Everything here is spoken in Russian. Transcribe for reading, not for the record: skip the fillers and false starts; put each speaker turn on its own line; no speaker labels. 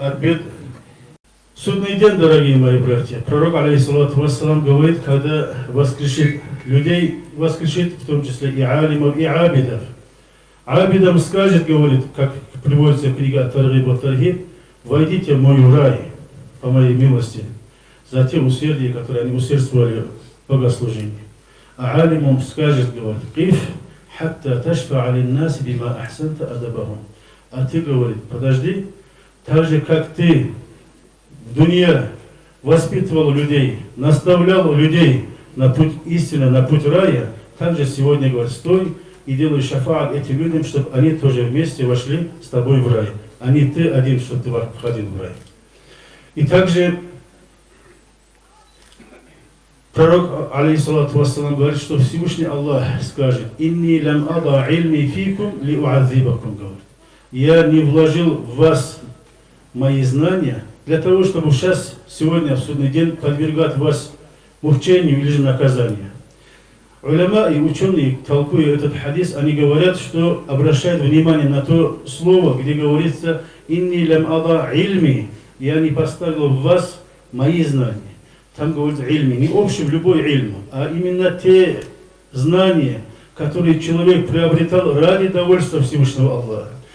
ответ. Судный день, дорогие мои братья, пророк, алейхиссалату вассалам, говорит, когда воскрешит людей, воскрешит в том числе и алимов, и абидов. Абидам скажет, говорит, как приводится в книге Ат-Таргиб ва-Таргиб: войдите в мой рай по моей милости за те усердия, которые они усердствовали в богослужении. А алимам скажет, говорит, «Киф хатта ташфа алин-наси бима ахсанта адабахум». А ты, говорит, подожди, так же, как ты в дуне воспитывал людей, наставлял людей на путь истины, на путь рая, также сегодня, говорит, стой и делай шафаат этим людям, чтобы они тоже вместе вошли с тобой в рай, а не ты один, чтобы ты входил в рай. И также пророк, алейхиссалату вассалам, говорит, что Всевышний Аллах скажет: «Инни лям ада ильми фикум ли уаззибакум», говорит. Я не вложил в вас мои знания для того, чтобы сейчас, сегодня, в судный день, подвергать вас мучению или же наказанию. Уляма и ученые, толкуя этот хадис, они говорят, что обращают внимание на то слово, где говорится «Инни лям ада ильми», я не поставил в вас мои знания. Там говорится ильми, не общем любой ильм, а именно те знания, которые человек приобретал ради довольства Всевышнего Аллаха.